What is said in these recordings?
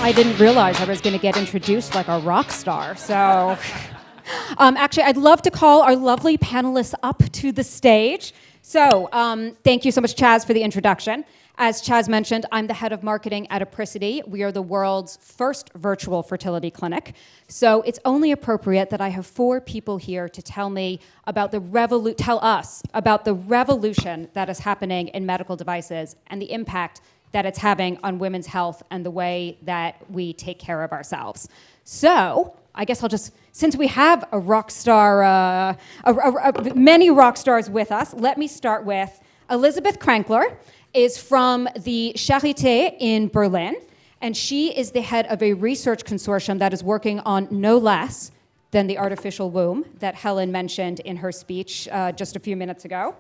I didn't realize I was going to get introduced like a rock star. So, actually, I'd love to call our lovely panelists up to the stage. So, thank you so much, Chaz, for the introduction. As Chaz mentioned, I'm the head of marketing at Apricity. We are the world's first virtual fertility clinic. So it's only appropriate that I have 4 people here to tell us about the revolution that is happening in medical devices and the impact that it's having on women's health and the way that we take care of ourselves. So I guess I'll just, since we have a rock star, many rock stars with us, let me start with Elizabeth Krenkler. Is from the Charité in Berlin, and she is the head of a research consortium that is working on no less than the artificial womb that Helen mentioned in her speech just a few minutes ago.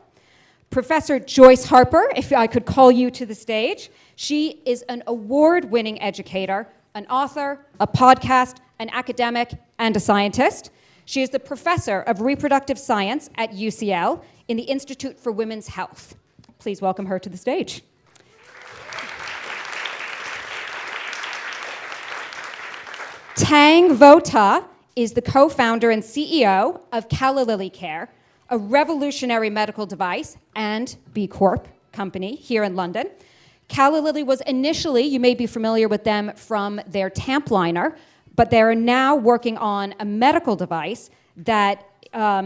Professor Joyce Harper, if I could call you to the stage. She is an award-winning educator, an author, a podcast, an academic, and a scientist. She is the professor of reproductive science at UCL in the Institute for Women's Health. Please welcome her to the stage. Thang is the co-founder and CEO of Calla Care, a revolutionary medical device and B Corp company here in London. Calla was initially, you may be familiar with them from their tamp liner, but they are now working on a medical device that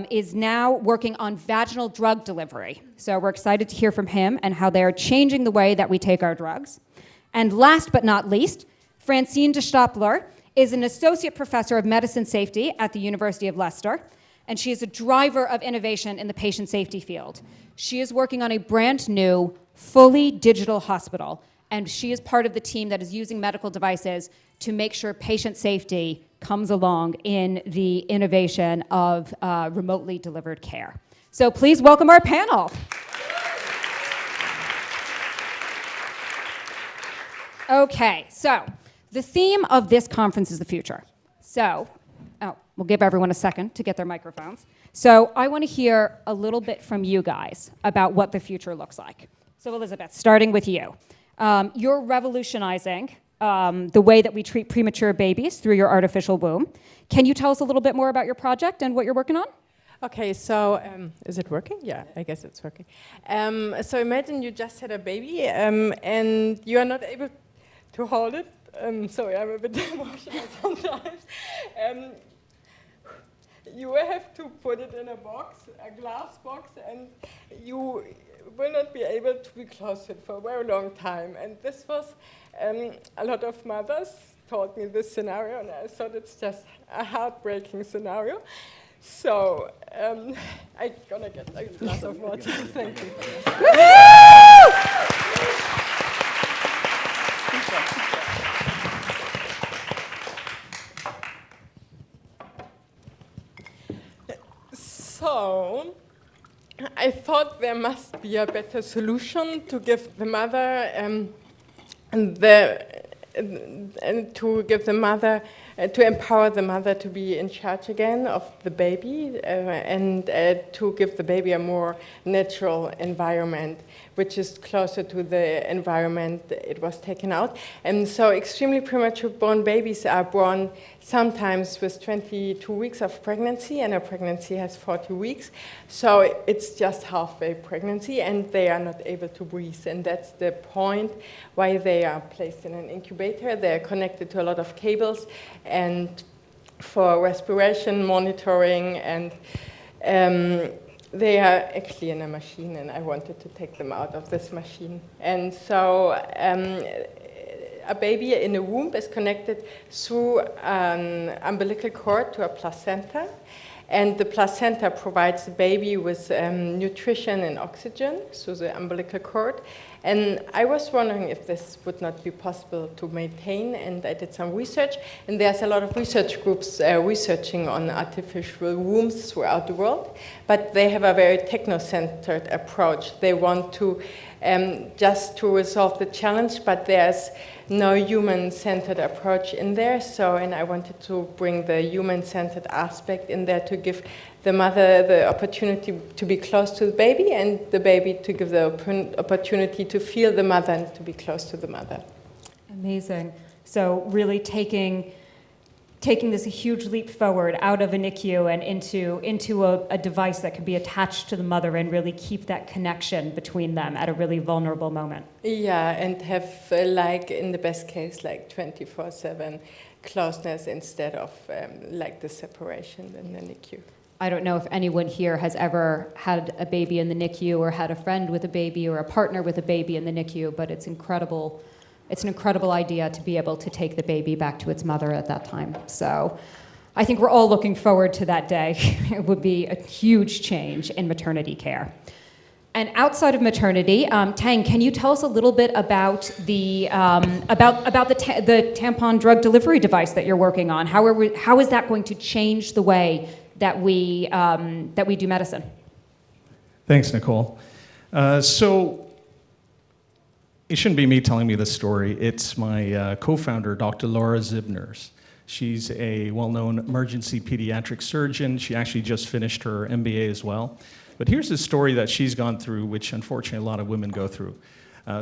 is now working on vaginal drug delivery. So we're excited to hear from him and how they're changing the way that we take our drugs. And last but not least, Francine de Stoppelaar is an associate professor of medicine safety at the University of Leicester, and she is a driver of innovation in the patient safety field. She is working on a brand new, fully digital hospital, and she is part of the team that is using medical devices to make sure patient safety comes along in the innovation of remotely delivered care. So please welcome our panel. Okay, so the theme of this conference is the future. So, we'll give everyone a second to get their microphones. So I want to hear a little bit from you guys about what the future looks like. So Elizabeth, starting with you. You're revolutionizing the way that we treat premature babies through your artificial womb. Can you tell us a little bit more about your project and what you're working on? Okay, so is it working? Yeah, I guess it's working. So imagine you just had a baby and you are not able to hold it. Sorry, I'm a bit emotional sometimes. You have to put it in a box, a glass box, and you will not be able to be close to it for a very long time. And this was, a lot of mothers told me this scenario, and I thought it's just a heartbreaking scenario. So I'm gonna get a glass of water. Thank you. So I thought there must be a better solution to give the mother to empower the mother to be in charge again of the baby and to give the baby a more natural environment, which is closer to the environment it was taken out. And so extremely premature born babies are born sometimes with 22 weeks of pregnancy, and a pregnancy has 40 weeks. So it's just halfway pregnancy, and they are not able to breathe. And that's the point why they are placed in an incubator. They're connected to a lot of cables and for respiration monitoring, and they are actually in a machine, and I wanted to take them out of this machine. And so a baby in a womb is connected through an umbilical cord to a placenta, and the placenta provides the baby with nutrition and oxygen through the umbilical cord. And I was wondering if this would not be possible to maintain, and I did some research, and there's a lot of research groups researching on artificial wombs throughout the world, but they have a very techno-centered approach. They want to just to resolve the challenge, but there's no human-centered approach in there. So, and I wanted to bring the human-centered aspect in there to give the mother the opportunity to be close to the baby, and the baby to give the opportunity to feel the mother and to be close to the mother. Amazing. So really taking this huge leap forward out of a NICU and into a device that could be attached to the mother and really keep that connection between them at a really vulnerable moment. Yeah, and have, like, in the best case, like 24/7 closeness instead of like the separation in the NICU. I don't know if anyone here has ever had a baby in the NICU or had a friend with a baby or a partner with a baby in the NICU, but it's incredible. It's an incredible idea to be able to take the baby back to its mother at that time. So I think we're all looking forward to that day. It would be a huge change in maternity care. And outside of maternity, Thang, can you tell us a little bit about the tampon drug delivery device that you're working on? How is that going to change the way that we do medicine? Thanks, Nicole. So it shouldn't be me telling me this story. It's my co-founder, Dr. Laura Zibners. She's a well-known emergency pediatric surgeon. She actually just finished her MBA as well. But here's the story that she's gone through, which unfortunately a lot of women go through.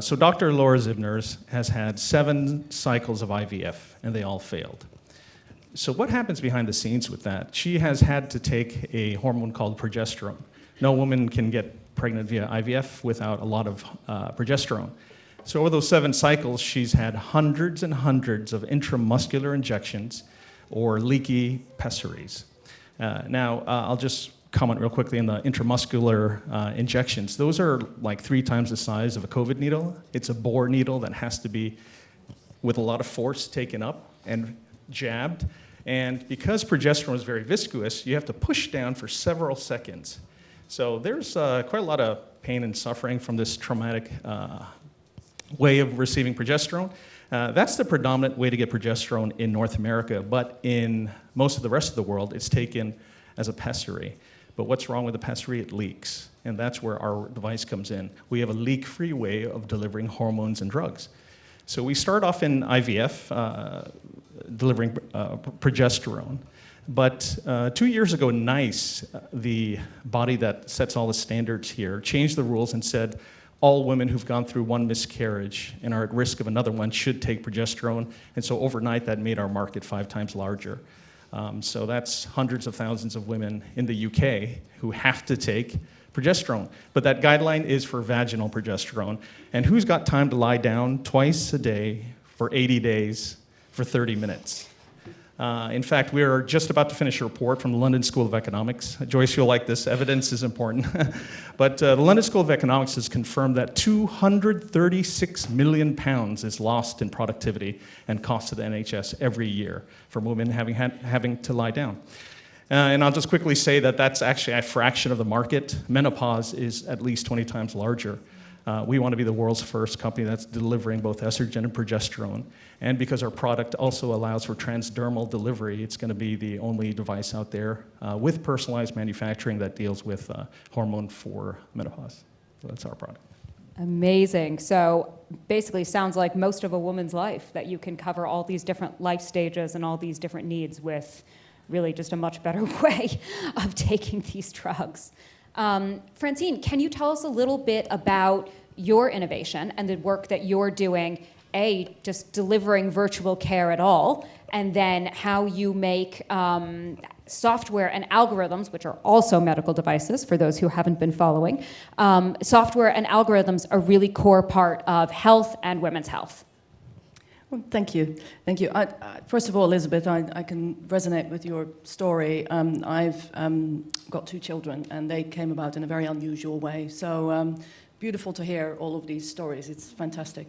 So Dr. Laura Zibners has had 7 cycles of IVF, and they all failed. So what happens behind the scenes with that? She has had to take a hormone called progesterone. No woman can get pregnant via IVF without a lot of progesterone. So over those 7 cycles, she's had hundreds and hundreds of intramuscular injections or leaky pessaries. Now, I'll just comment real quickly on the intramuscular injections. Those are like 3 times the size of a COVID needle. It's a bore needle that has to be, with a lot of force, taken up and jabbed. And because progesterone is very viscous, you have to push down for several seconds. So there's quite a lot of pain and suffering from this traumatic way of receiving progesterone. That's the predominant way to get progesterone in North America, but in most of the rest of the world, it's taken as a pessary. But what's wrong with the pessary? It leaks, and that's where our device comes in. We have a leak-free way of delivering hormones and drugs. So we start off in IVF, delivering progesterone. But 2 years ago, NICE, the body that sets all the standards here, changed the rules and said all women who've gone through 1 miscarriage and are at risk of another one should take progesterone. And so overnight, that made our market 5 times larger. So that's hundreds of thousands of women in the UK who have to take progesterone. But that guideline is for vaginal progesterone. And who's got time to lie down twice a day for 80 days for 30 minutes? In fact, we're just about to finish a report from the London School of Economics. Joyce, you'll like this. Evidence is important. But the London School of Economics has confirmed that £236 million is lost in productivity and cost to the NHS every year from women having to lie down. And I'll just quickly say that that's actually a fraction of the market. Menopause is at least 20 times larger. We want to be the world's first company that's delivering both estrogen and progesterone. And because our product also allows for transdermal delivery, it's going to be the only device out there with personalized manufacturing that deals with hormone for menopause. So that's our product. Amazing. So basically sounds like most of a woman's life, that you can cover all these different life stages and all these different needs with really just a much better way of taking these drugs. Francine, can you tell us a little bit about your innovation and the work that you're doing, just delivering virtual care at all, and then how you make software and algorithms, which are also medical devices for those who haven't been following, software and algorithms are really core part of health and women's health. Well, thank you. Thank you. First of all, Elizabeth, I can resonate with your story. I've got 2 children, and they came about in a very unusual way. So beautiful to hear all of these stories. It's fantastic.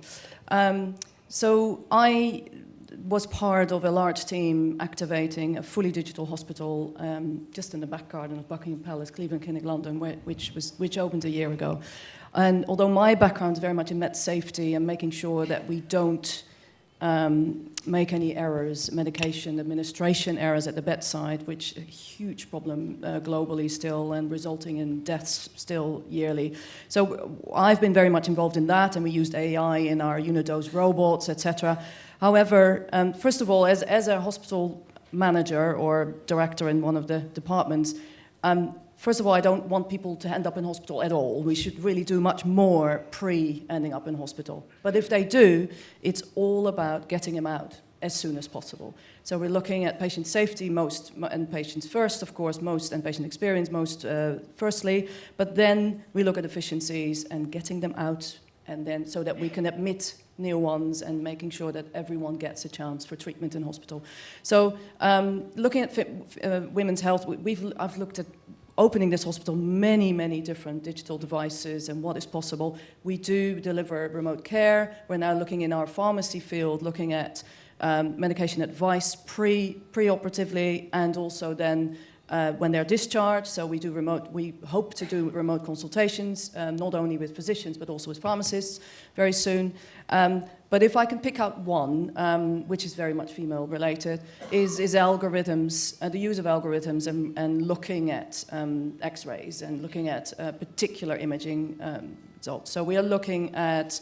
So I was part of a large team activating a fully digital hospital just in the back garden of Buckingham Palace, Cleveland Clinic, London, which opened a year ago. And although my background is very much in med safety and making sure that we don't make any errors, medication administration errors at the bedside, which is a huge problem globally still and resulting in deaths still yearly. So I've been very much involved in that, and we used AI in our unidose robots, etc. However, first of all, as a hospital manager or director in one of the departments, first of all, I don't want people to end up in hospital at all. We should really do much more pre-ending up in hospital. But if they do, it's all about getting them out. as soon as possible. So we're looking at patient safety most, and patients first, of course, most, and patient experience most firstly, but then we look at efficiencies and getting them out, and then so that we can admit new ones and making sure that everyone gets a chance for treatment in hospital. So looking at women's health, I've looked at opening this hospital many different digital devices and what is possible. We do deliver remote care. We're now looking in our pharmacy field, looking at medication advice pre-operatively and also then when they're discharged. So we hope to do remote consultations, not only with physicians, but also with pharmacists very soon. But if I can pick out one, which is very much female related, is algorithms, the use of algorithms and looking at x-rays and looking at particular imaging results. So we are looking at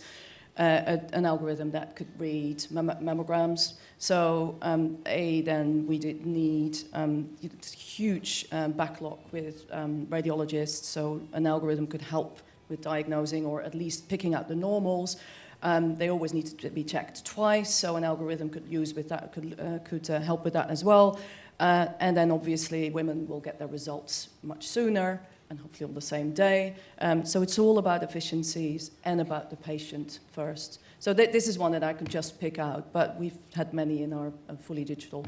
an algorithm that could read mammograms. So then we did need huge backlog with radiologists, so an algorithm could help with diagnosing or at least picking out the normals. They always need to be checked twice, so an algorithm could help with that as well. And then obviously women will get their results much sooner and hopefully on the same day. So it's all about efficiencies and about the patient first. So this is one that I could just pick out, but we've had many in our fully digital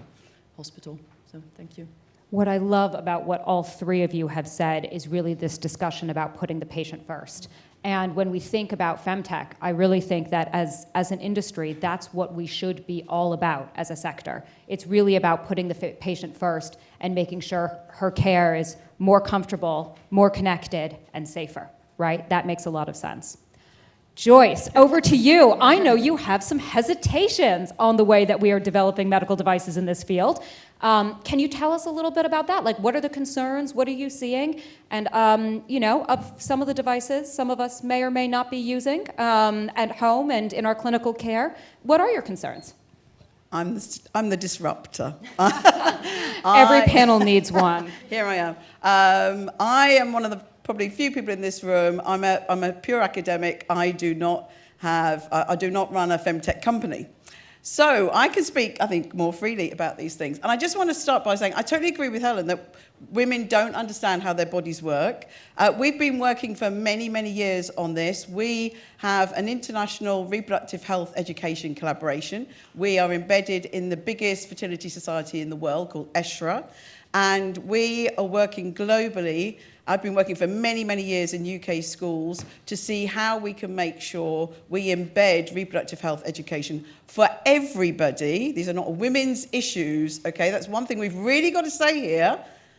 hospital. So thank you. What I love about what all three of you have said is really this discussion about putting the patient first. And when we think about femtech, I really think that as an industry, that's what we should be all about as a sector. It's really about putting the patient first and making sure her care is more comfortable, more connected, and safer, right? That makes a lot of sense. Joyce, over to you. I know you have some hesitations on the way that we are developing medical devices in this field. Can you tell us a little bit about that? Like, what are the concerns? What are you seeing? And, of some of the devices, some of us may or may not be using at home and in our clinical care. What are your concerns? I'm the disruptor. Every panel needs one. Here I am. I am one of the probably few people in this room. I'm a pure academic. I do not run a femtech company. So I can speak, I think, more freely about these things. And I just want to start by saying I totally agree with Helen that women don't understand how their bodies work. We've been working for many, many years on this. We have an international reproductive health education collaboration. We are embedded in the biggest fertility society in the world called ESHRA. And we are working globally. I've been working for many, many years in UK schools to see how we can make sure we embed reproductive health education for everybody. These are not women's issues, okay? That's one thing we've really got to say here.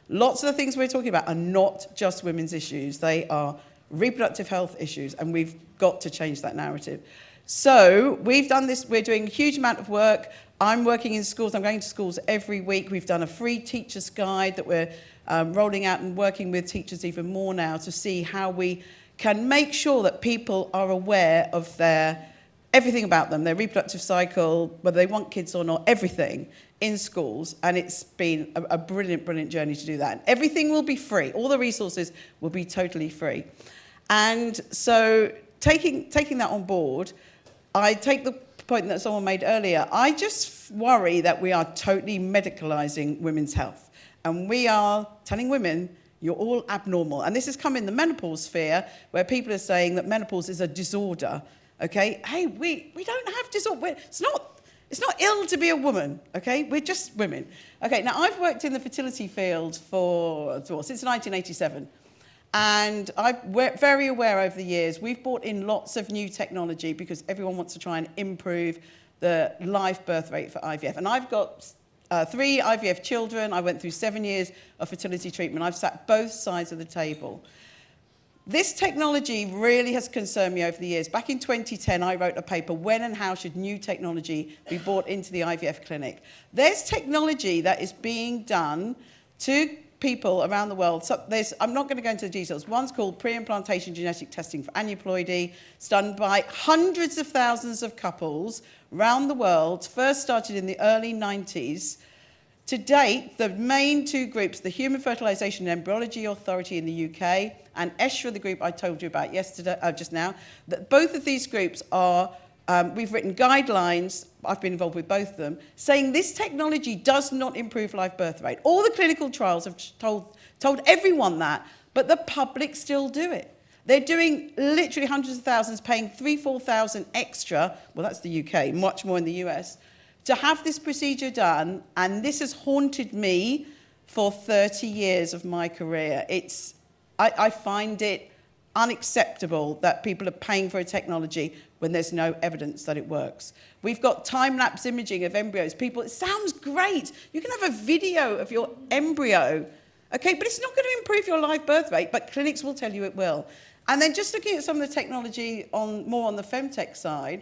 Lots of the things we're talking about are not just women's issues. They are reproductive health issues, and we've got to change that narrative. So we've done this. We're doing a huge amount of work. I'm working in schools. I'm going to schools every week. We've done a free teacher's guide that we're rolling out and working with teachers even more now to see how we can make sure that people are aware of everything about them, their reproductive cycle, whether they want kids or not, everything in schools. And it's been a brilliant, brilliant journey to do that. And everything will be free. All the resources will be totally free. And so taking that on board, I take the point that someone made earlier. I just worry that we are totally medicalizing women's health. And we are telling women, you're all abnormal. And this has come in the menopause sphere, where people are saying that menopause is a disorder. Okay? Hey, we don't have disorder. It's not ill to be a woman. Okay? We're just women. Okay, now I've worked in the fertility field since 1987. And we're very aware over the years, we've brought in lots of new technology because everyone wants to try and improve the live birth rate for IVF. And I've got 3 IVF children. I went through 7 years of fertility treatment. I've sat both sides of the table. This technology really has concerned me over the years. Back in 2010, I wrote a paper, when and how should new technology be brought into the IVF clinic? There's technology that is being done to people around the world. So I'm not going to go into the details. One's called pre-implantation genetic testing for aneuploidy. It's done by hundreds of thousands of couples around the world. First started in the early 90s. To date, the main 2 groups, the Human Fertilisation and Embryology Authority in the UK and ESHRA, the group I told you about just now, that both of these groups are We've written guidelines, I've been involved with both of them, saying this technology does not improve live birth rate. All the clinical trials have told everyone that, but the public still do it. They're doing literally hundreds of thousands, paying 3,000-4,000 extra, well, that's the UK, much more in the US, to have this procedure done, and this has haunted me for 30 years of my career. I find it unacceptable that people are paying for a technology when there's no evidence that it works. We've got time-lapse imaging of embryos. People, it sounds great. You can have a video of your embryo, okay, but it's not going to improve your live birth rate, but clinics will tell you it will. And then just looking at some of the technology more on the femtech side,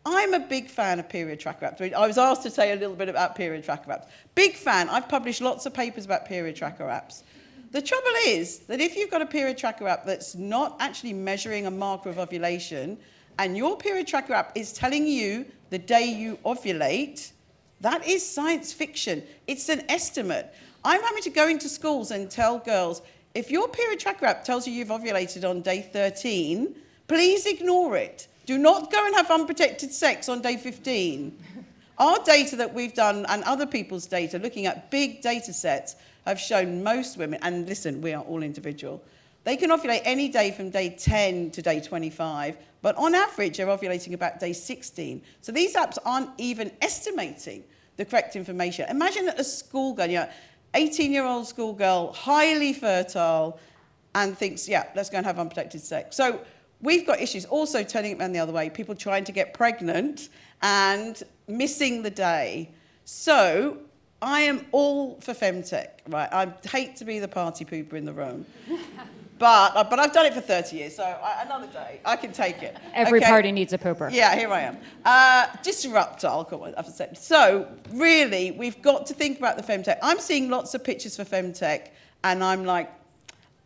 I'm a big fan of period tracker apps. I was asked to say a little bit about period tracker apps. Big fan. I've published lots of papers about period tracker apps. The trouble is that if you've got a period tracker app that's not actually measuring a marker of ovulation, and your period tracker app is telling you the day you ovulate, that is science fiction. It's an estimate. I'm having to go into schools and tell girls, if your period tracker app tells you you've ovulated on day 13, please ignore it. Do not go and have unprotected sex on day 15. Our data that we've done and other people's data, looking at big data sets, have shown most women, and listen, we are all individual, they can ovulate any day from day 10 to day 25, but on average, they're ovulating about day 16. So these apps aren't even estimating the correct information. Imagine a schoolgirl, 18-year-old schoolgirl, highly fertile, and thinks, yeah, let's go and have unprotected sex. So we've got issues also turning it around the other way, people trying to get pregnant and missing the day. So I am all for femtech, right? I hate to be the party pooper in the room. But I've done it for 30 years, so another day, I can take it. Every party needs a pooper. Yeah, here I am. Disruptor, I'll call it, I've said. So, really, we've got to think about the femtech. I'm seeing lots of pictures for femtech, and I'm like,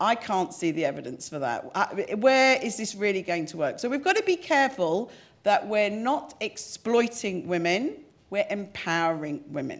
I can't see the evidence for that. Where is this really going to work? So we've got to be careful that we're not exploiting women, we're empowering women.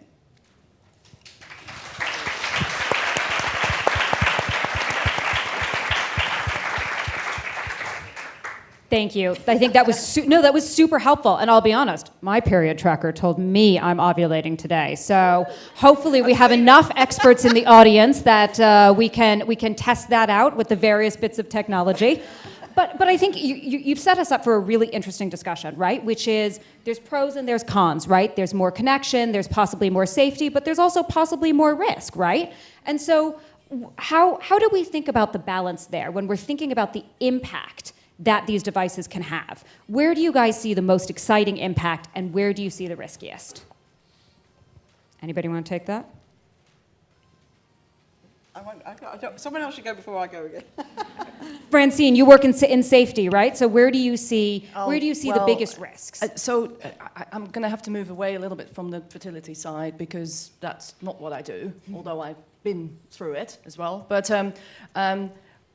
Thank you. I think that was that was super helpful. And I'll be honest, my period tracker told me I'm ovulating today. So hopefully we have enough experts in the audience that we can test that out with the various bits of technology. But I think you've set us up for a really interesting discussion, right? Which is there's pros and there's cons, right? There's more connection, there's possibly more safety, but there's also possibly more risk, right? And so how do we think about the balance there when we're thinking about the impact that these devices can have? Where do you guys see the most exciting impact, and where do you see the riskiest? Anybody want to take that? Someone else should go before I go again. Francine, you work in safety, right? So where do you see the biggest risks? I'm going to have to move away a little bit from the fertility side because that's not what I do, although I've been through it as well. But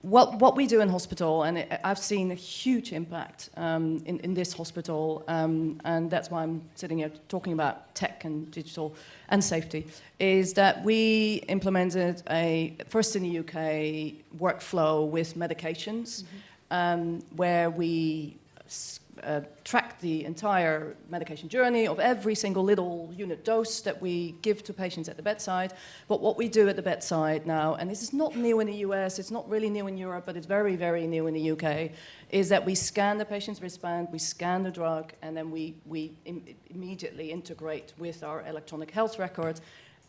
what we do in hospital, and I've seen a huge impact in this hospital, and that's why I'm sitting here talking about tech and digital and safety, is that we implemented first in the UK, workflow with medications, where we track the entire medication journey of every single little unit dose that we give to patients at the bedside. But what we do at the bedside now, and this is not new in the US, it's not really new in Europe, but it's very, very new in the UK, is that we scan the patient's wristband, we scan the drug, and then we immediately integrate with our electronic health record.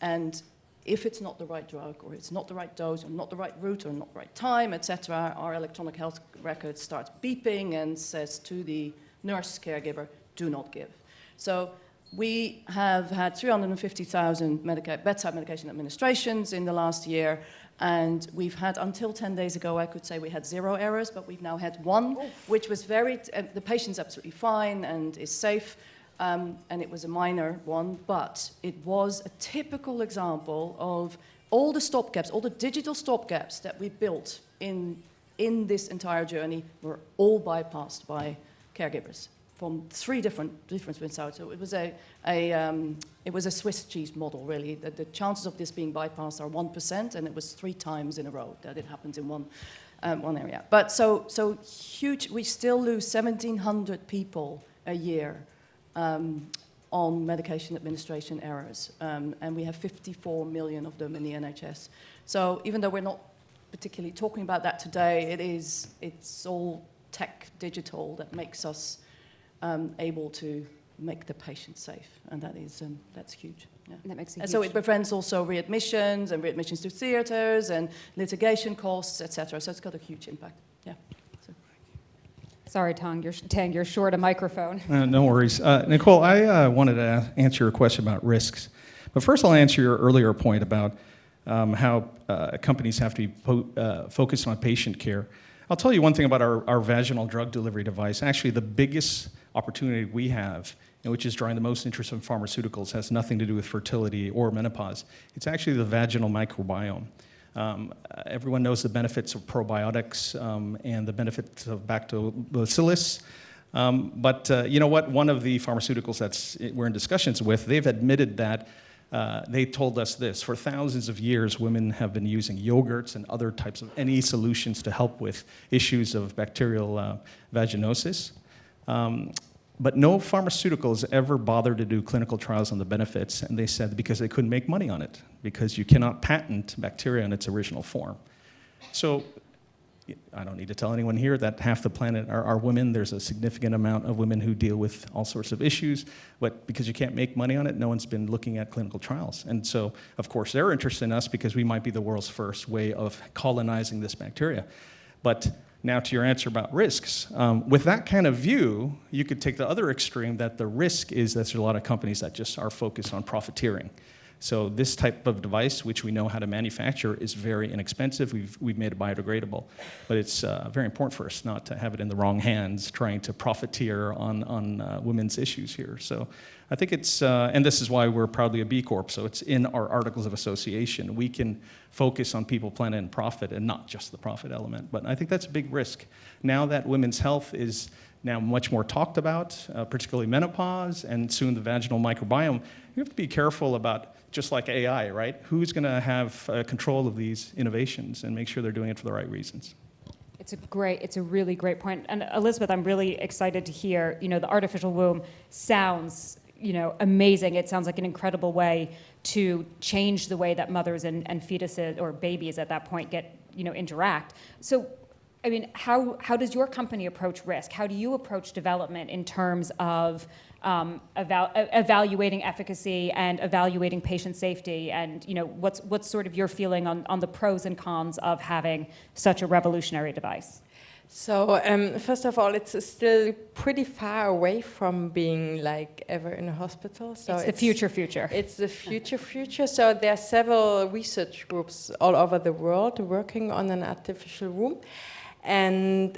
And if it's not the right drug, or it's not the right dose, or not the right route, or not the right time, etc., our electronic health record starts beeping and says to the nurse caregiver, do not give. So we have had 350,000 bedside medication administrations in the last year, and we've had, until 10 days ago, I could say we had 0 errors, but we've now had 1, which was the patient's absolutely fine and is safe. And it was a minor one, but it was a typical example of all the stopgaps, all the digital stopgaps that we built in this entire journey were all bypassed by caregivers from 3 different sides. So it was a Swiss cheese model, really. The chances of this being bypassed are 1%, and it was 3 times in a row that it happens in one area. But so huge. We still lose 1,700 people a year on medication administration errors, and we have 54 million of them in the NHS. So even though we're not particularly talking about that today, it's all tech digital that makes us able to make the patient safe, and that's huge. Yeah. That makes a And huge... so it prevents also readmissions and readmissions to theatres and litigation costs, etc. So it's got a huge impact. Yeah. So. Sorry, Thang, you're short a microphone. No worries. Nicole, I wanted to answer your question about risks. But first I'll answer your earlier point about how companies have to be focused on patient care. I'll tell you one thing about our vaginal drug delivery device. Actually, the biggest opportunity we have, which is drawing the most interest in pharmaceuticals, has nothing to do with fertility or menopause. It's actually the vaginal microbiome. Everyone knows the benefits of probiotics and the benefits of lactobacillus. But you know what? One of the pharmaceuticals we're in discussions with, they've admitted that they told us this: for thousands of years, women have been using yogurts and other types of NE solutions to help with issues of bacterial vaginosis. But no pharmaceuticals ever bothered to do clinical trials on the benefits, and they said because they couldn't make money on it, because you cannot patent bacteria in its original form. So I don't need to tell anyone here that half the planet are women. There's a significant amount of women who deal with all sorts of issues, but because you can't make money on it, no one's been looking at clinical trials. And so, of course, they're interested in us because we might be the world's first way of colonizing this bacteria. But now to your answer about risks. With that kind of view, you could take the other extreme, that the risk is that there's a lot of companies that just are focused on profiteering. So this type of device, which we know how to manufacture, is very inexpensive. We've made it biodegradable. But it's very important for us not to have it in the wrong hands, trying to profiteer on women's issues here. So I think it's, and this is why we're proudly a B Corp, so it's in our Articles of Association. We can focus on people, planet, and profit, and not just the profit element. But I think that's a big risk. Now that women's health is now much more talked about, particularly menopause, and soon the vaginal microbiome, you have to be careful about, just like AI, right? Who's going to have control of these innovations and make sure they're doing it for the right reasons? It's a really great point. And Elizabeth, I'm really excited to hear, the artificial womb sounds, amazing. It sounds like an incredible way to change the way that mothers and fetuses or babies at that point interact. So, I mean, how does your company approach risk? How do you approach development in terms of evaluating efficacy and evaluating patient safety? And what's sort of your feeling on the pros and cons of having such a revolutionary device? So first of all, it's still pretty far away from being like ever in a hospital. So it's the future. It's the future. So there are several research groups all over the world working on an artificial womb. And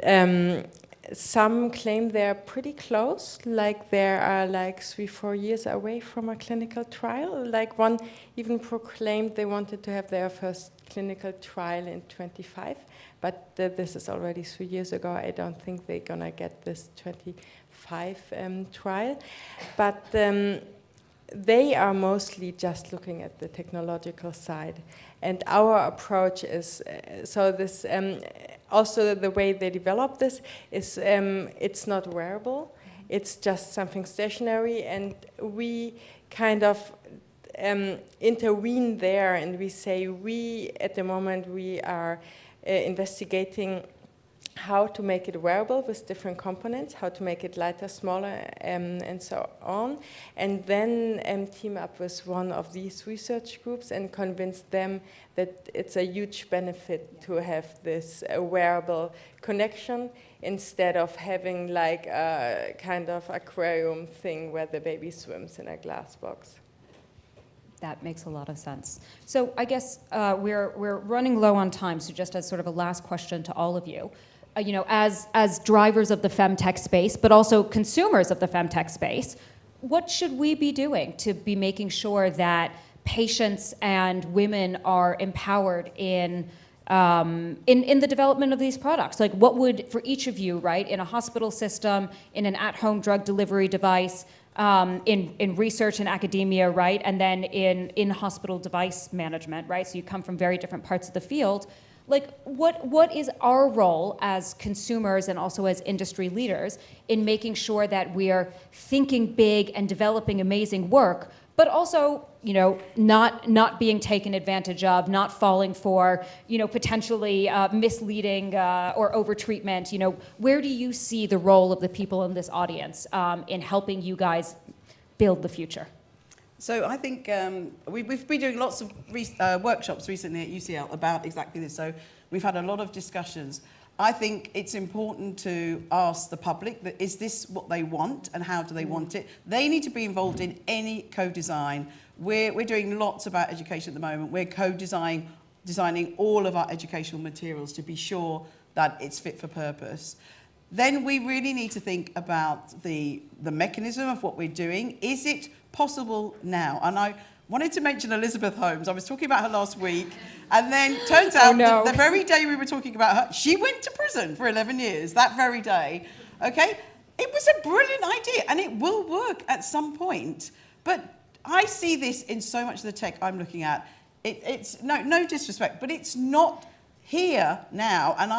some claim they're pretty close, like they are like 3-4 years away from a clinical trial. Like one even proclaimed they wanted to have their first clinical trial in 25, but this is already 3 years ago. I don't think they're gonna get this 25 trial. But they are mostly just looking at the technological side. And our approach is, so this, also the way they develop this is, it's not wearable, it's just something stationary, and we kind of intervene there, and we say at the moment we are investigating how to make it wearable with different components, how to make it lighter, smaller, and so on. And then team up with one of these research groups and convince them that it's a huge benefit to have this wearable connection instead of having like a kind of aquarium thing where the baby swims in a glass box. That makes a lot of sense. So I guess we're running low on time, so just as sort of a last question to all of you. As drivers of the femtech space, but also consumers of the femtech space, what should we be doing to be making sure that patients and women are empowered in the development of these products? Like, what would, for each of you, right, in a hospital system, in an at-home drug delivery device, in research and academia, right, and then in hospital device management, right? So you come from very different parts of the field. like what is our role as consumers and also as industry leaders in making sure that we are thinking big and developing amazing work, but also, you know, not being taken advantage of, not falling for, you know, potentially misleading or over-treatment. You know, where do you see the role of the people in this audience in helping you guys build the future? So I think we've been doing lots of workshops recently at UCL about exactly this. So we've had a lot of discussions. I think it's important to ask the public that is this what they want and how do they want it? They need to be involved in any co-design. We're doing lots about education at the moment. We're designing all of our educational materials to be sure that it's fit for purpose. Then we really need to think about the mechanism of what we're doing. Is it possible now? And I wanted to mention Elizabeth Holmes. I was talking about her last week, and then turns out that the very day we were talking about her, she went to prison for 11 years, that very day. Okay? It was a brilliant idea, and it will work at some point. But I see this in so much of the tech I'm looking at. It's no disrespect, but it's not here now, and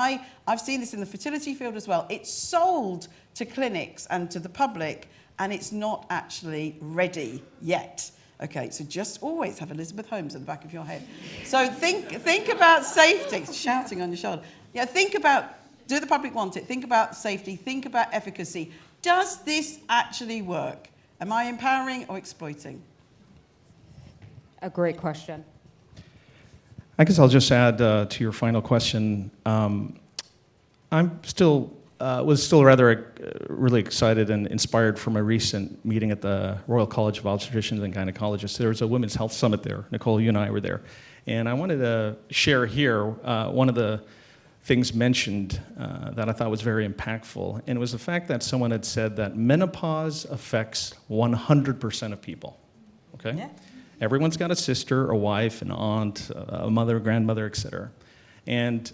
I've seen this in the fertility field as well. It's sold to clinics and to the public, and it's not actually ready yet. Okay, so just always have Elizabeth Holmes in the back of your head. So think about safety. Shouting on your shoulder. Yeah, think about, do the public want it? Think about safety. Think about efficacy. Does this actually work? Am I empowering or exploiting? A great question. I guess I'll just add to your final question. I'm still was still rather really excited and inspired from a recent meeting at the Royal College of Obstetricians and Gynecologists. There was a Women's Health Summit there. Nicole, you and I were there. And I wanted to share here one of the things mentioned that I thought was very impactful. And it was the fact that someone had said that menopause affects 100% of people. Okay? Yeah. Everyone's got a sister, a wife, an aunt, a mother, grandmother, etc. And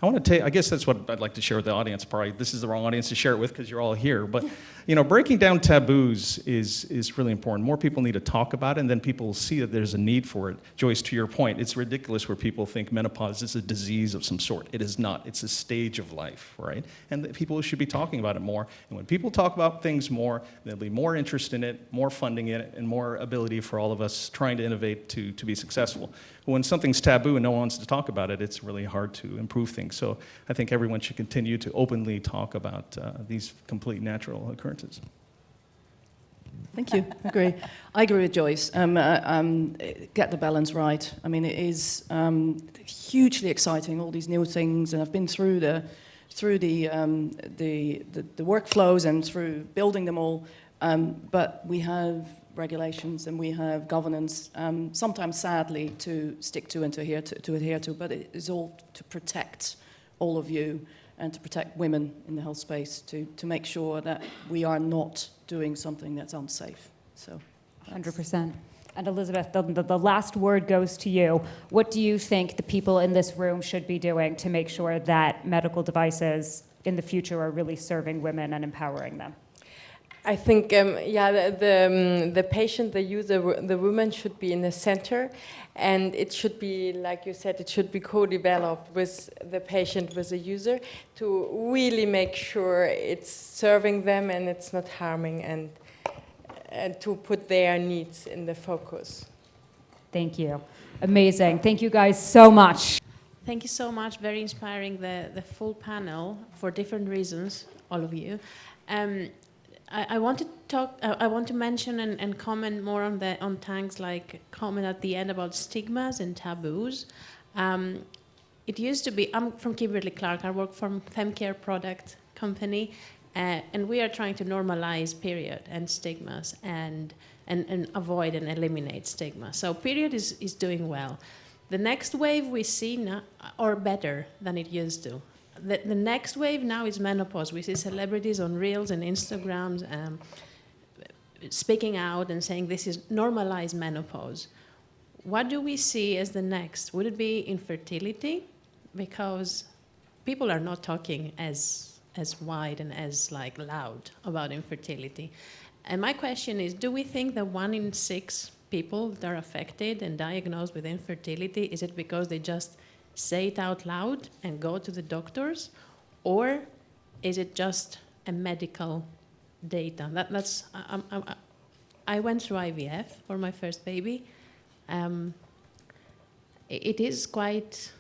I want to I guess that's what I'd like to share with the audience. Probably this is the wrong audience to share it with because you're all here. But you know, breaking down taboos is really important. More people need to talk about it, and then people will see that there's a need for it. Joyce, to your point, it's ridiculous where people think menopause is a disease of some sort. It is not. It's a stage of life, right? And that people should be talking about it more. And when people talk about things more, there'll be more interest in it, more funding in it, and more ability for all of us trying to innovate to be successful. When something's taboo and no one wants to talk about it, it's really hard to improve things. So I think everyone should continue to openly talk about these complete natural occurrences. Thank you. I agree with Joyce. Get the balance right. I mean, it is hugely exciting, all these new things, and I've been through the workflows and through building them all. But we have regulations and we have governance, sometimes sadly to stick to and to adhere to, but it is all to protect all of you and to protect women in the health space, to make sure that we are not doing something that's unsafe. So, 100%. And Elizabeth, the last word goes to you. What do you think the people in this room should be doing to make sure that medical devices in the future are really serving women and empowering them? I think, the patient, the user, the woman should be in the center, and it should be, like you said, it should be co-developed with the patient, with the user, to really make sure it's serving them and it's not harming, and to put their needs in the focus. Thank you. Amazing. Thank you guys so much. Thank you so much. Very inspiring, the full panel, for different reasons, all of you. I want to talk. I want to mention and comment more on Thang's comment at the end about stigmas and taboos. It used to be. I'm from Kimberly-Clark. I work for a femcare product company, and we are trying to normalize period and stigmas and avoid and eliminate stigma. So period is doing well. The next wave we see now, or better than it used to. The next wave now is menopause. We see celebrities on Reels and Instagrams speaking out and saying this is normalized menopause. What do we see as the next? Would it be infertility? Because people are not talking as wide and as loud about infertility. And my question is, do we think that 1 in 6 people that are affected and diagnosed with infertility, is it because they just say it out loud and go to the doctors, or is it just a medical data? I went through IVF for my first baby. It is quite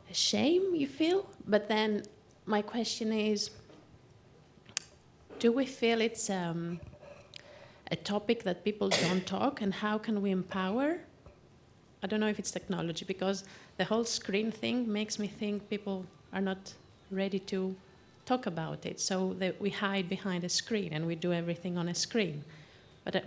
a shame, you feel, but then my question is, do we feel it's a topic that people don't talk, and how can we empower? I don't know if it's technology, because the whole screen thing makes me think people are not ready to talk about it, so that we hide behind a screen and we do everything on a screen. But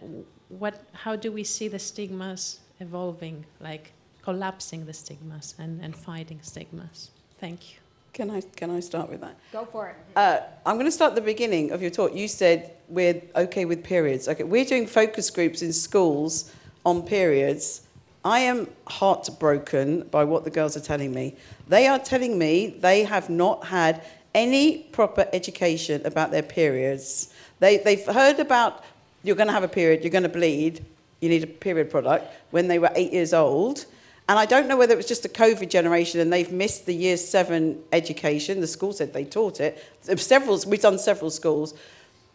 how do we see the stigmas evolving, like collapsing the stigmas and fighting stigmas? Thank you. Can I start with that? Go for it. I'm going to start at the beginning of your talk. You said we're okay with periods. Okay, we're doing focus groups in schools on periods. I am heartbroken by what the girls are telling me. They are telling me they have not had any proper education about their periods. They've heard about you're going to have a period, you're going to bleed, you need a period product when they were 8 years old. And I don't know whether it was just the COVID generation and they've missed the year 7 education. The school said they taught it. We've done several schools.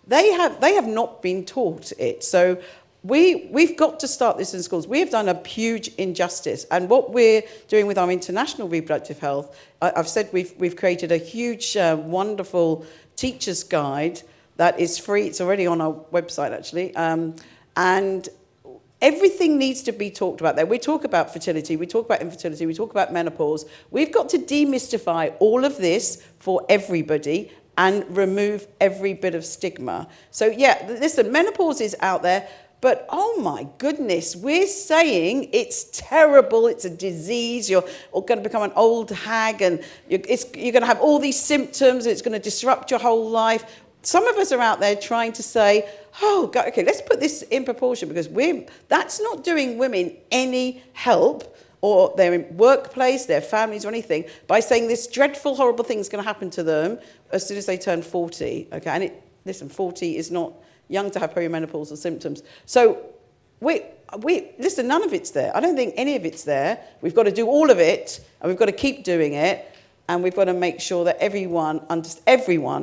They have not been taught it. So we've got to start this in schools. We have done a huge injustice. And what we're doing with our international reproductive health, I've said we've created a huge, wonderful teacher's guide that is free. It's already on our website, actually. And everything needs to be talked about there. We talk about fertility, we talk about infertility, we talk about menopause. We've got to demystify all of this for everybody and remove every bit of stigma. So yeah, listen, menopause is out there, but oh my goodness, we're saying it's terrible, it's a disease, you're going to become an old hag and you're going to have all these symptoms, it's going to disrupt your whole life. Some of us are out there trying to say, oh, God, okay, let's put this in proportion, because that's not doing women any help, or their workplace, their families, or anything, by saying this dreadful, horrible thing is going to happen to them as soon as they turn 40. Okay, and listen, 40 is not young to have perimenopausal symptoms. So listen, none of it's there. I don't think any of it's there. We've got to do all of it, and we've got to keep doing it, and we've got to make sure that everyone,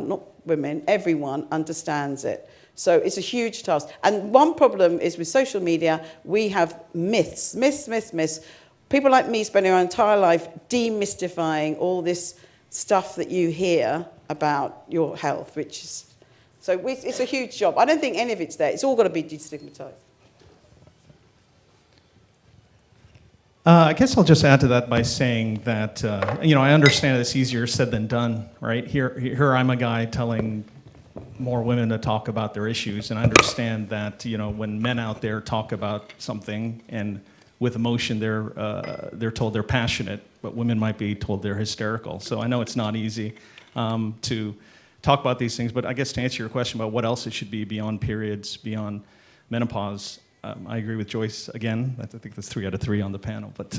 not women, everyone understands it. So it's a huge task. And one problem is with social media, we have myths. People like me spending our entire life demystifying all this stuff that you hear about your health, it's a huge job. I don't think any of it's there. It's all got to be destigmatized. I guess I'll just add to that by saying that, I understand it's easier said than done, right? Here I'm a guy telling more women to talk about their issues, and I understand that, when men out there talk about something and with emotion, they're told they're passionate, but women might be told they're hysterical. So I know it's not easy to talk about these things, but I guess to answer your question about what else it should be beyond periods, beyond menopause, I agree with Joyce again. I think that's 3 out of 3 on the panel. But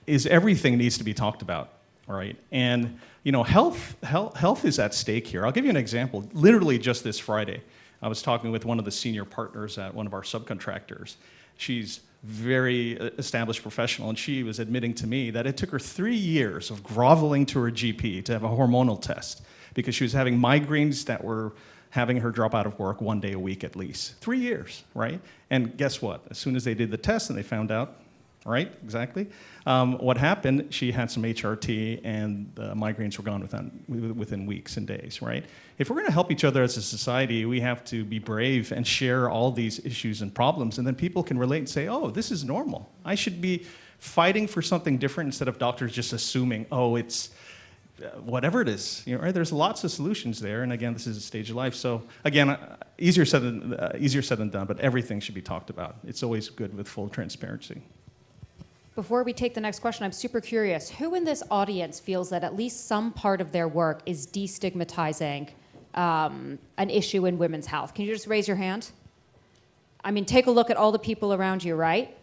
is everything needs to be talked about, all right? And health is at stake here. I'll give you an example. Literally just this Friday, I was talking with one of the senior partners at one of our subcontractors. She's very established professional, and she was admitting to me that it took her 3 years of groveling to her GP to have a hormonal test because she was having migraines that were having her drop out of work 1 day a week at least. 3 years, right? And guess what? As soon as they did the test and they found out, right, exactly, what happened, she had some HRT and the migraines were gone within weeks and days, right? If we're going to help each other as a society, we have to be brave and share all these issues and problems, and then people can relate and say, oh, this is normal. I should be fighting for something different instead of doctors just assuming, oh, it's whatever it is, right? There's lots of solutions there, and again, this is a stage of life. So again, easier said than done, but everything should be talked about. It's always good with full transparency. Before we take the next question, I'm super curious. Who in this audience feels that at least some part of their work is destigmatizing an issue in women's health? Can you just raise your hand? I mean, take a look at all the people around you, right?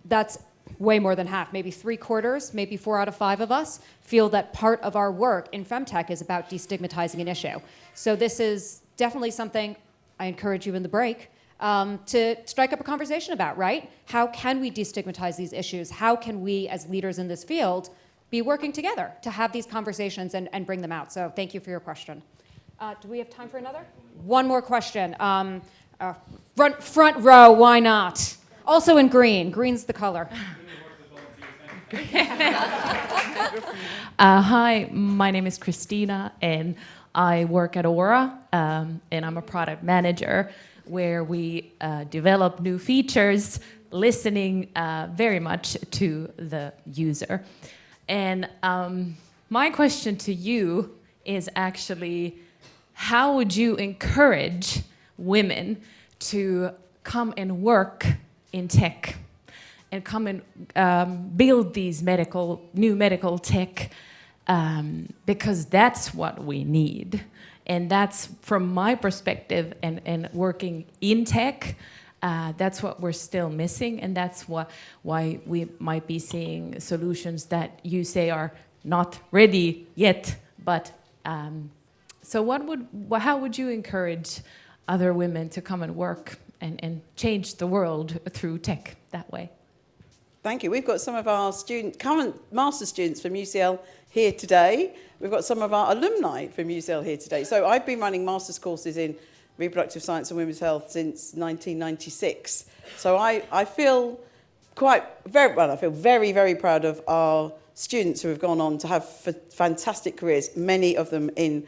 That's way more than half, maybe 3/4, maybe 4 out of 5 of us feel that part of our work in femtech is about destigmatizing an issue. So this is definitely something I encourage you in the break to strike up a conversation about, right? How can we destigmatize these issues? How can we, as leaders in this field, be working together to have these conversations and bring them out? So thank you for your question. Do we have time for another? One more question. Front row, why not? Also in green. Green's the color. Hi, my name is Christina, and I work at Aura, and I'm a product manager where we develop new features, listening very much to the user. And my question to you is actually, how would you encourage women to come and work in tech and come and build these new medical tech, because that's what we need. And that's, from my perspective, and working in tech, that's what we're still missing, and that's why we might be seeing solutions that you say are not ready yet. But so how would you encourage other women to come and work and change the world through tech that way? Thank you. We've got some of our current master students from UCL here today. We've got some of our alumni from UCL here today. So I've been running master's courses in reproductive science and women's health since 1996. So I feel very, very proud of our students who have gone on to have fantastic careers, many of them in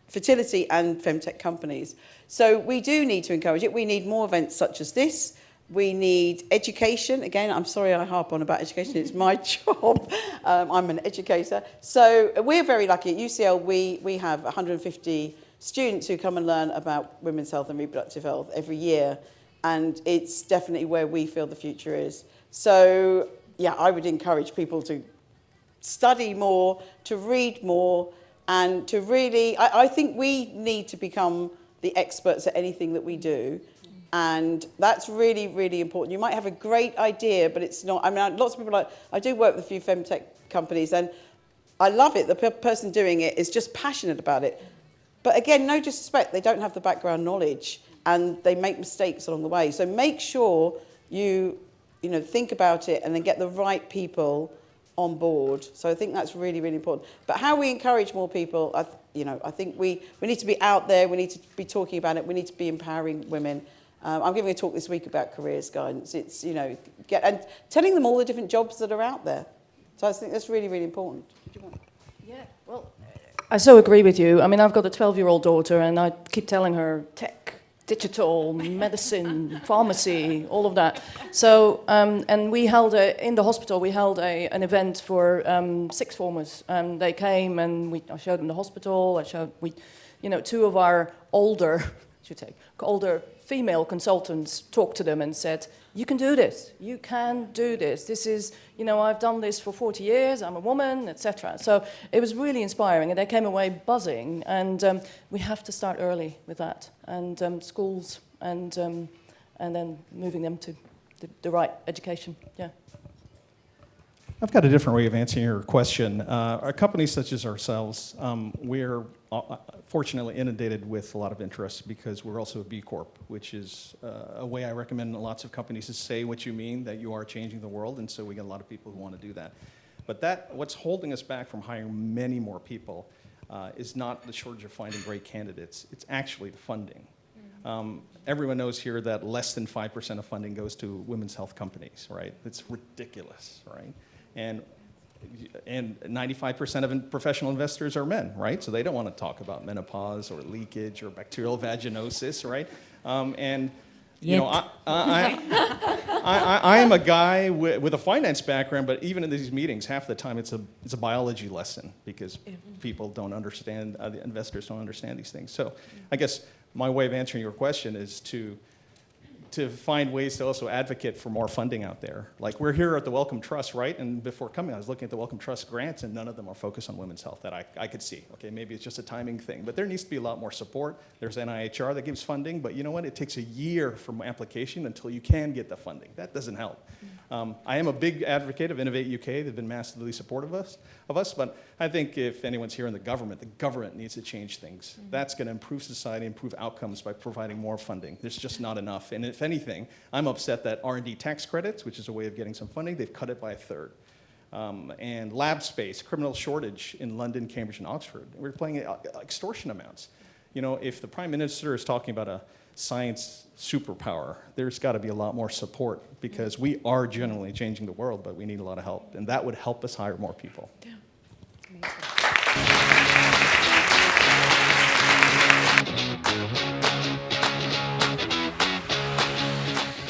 fertility and femtech companies. So we do need to encourage it. We need more events such as this. We need education. Again, I'm sorry I harp on about education. It's my job. I'm an educator. So we're very lucky. At UCL, we have 150 students who come and learn about women's health and reproductive health every year. And it's definitely where we feel the future is. So, yeah, I would encourage people to study more, to read more, and to really... I think we need to become the experts at anything that we do. And that's really, really important. You might have a great idea, but it's not. I mean, lots of people I do work with a few femtech companies, and I love it. The person doing it is just passionate about it. But again, no disrespect, they don't have the background knowledge, and they make mistakes along the way. So make sure you think about it and then get the right people on board. So I think that's really, really important. But how we encourage more people, I think we need to be out there. We need to be talking about it. We need to be empowering women. I'm giving a talk this week about careers guidance. It's, and telling them all the different jobs that are out there. So I think that's really, really important. Yeah, well, I so agree with you. I mean, I've got a 12-year-old daughter, and I keep telling her tech, digital, medicine, pharmacy, all of that. So, and we held in the hospital, we held an event for sixth formers. And they came, and I showed them the hospital. Two of our older female consultants talked to them and said, you can do this, you can do this. This is, I've done this for 40 years, I'm a woman, etc. So it was really inspiring, and they came away buzzing, and we have to start early with that, and schools, and then moving them to the right education, yeah. I've got a different way of answering your question. Our companies such as ourselves, we're fortunately inundated with a lot of interest because we're also a B Corp, which is a way I recommend lots of companies to say what you mean, that you are changing the world, and so we get a lot of people who want to do that. But what's holding us back from hiring many more people is not the shortage of finding great candidates, it's actually the funding. Everyone knows here that less than 5% of funding goes to women's health companies, right? It's ridiculous, right? And 95% of professional investors are men, right? So they don't want to talk about menopause or leakage or bacterial vaginosis, right? I am a guy with a finance background, but even in these meetings, half the time it's a biology lesson because people don't understand, the investors don't understand these things. So I guess my way of answering your question is to find ways to also advocate for more funding out there. Like we're here at the Wellcome Trust, right? And before coming, I was looking at the Wellcome Trust grants, and none of them are focused on women's health that I could see. Okay, maybe it's just a timing thing, but there needs to be a lot more support. There's NIHR that gives funding, but you know what? It takes a year from application until you can get the funding. That doesn't help. I am a big advocate of Innovate UK. They've been massively supportive of us, but I think if anyone's here in the government needs to change things. That's going to improve society, improve outcomes by providing more funding. There's just not enough. And if anything, I'm upset that R&D tax credits, which is a way of getting some funding, they've cut it by a third. And lab space, criminal shortage in London, Cambridge, and Oxford. We're paying extortion amounts. You know, if the Prime Minister is talking about a science superpower, there's got to be a lot more support because we are generally changing the world, but we need a lot of help. And that would help us hire more people. Yeah.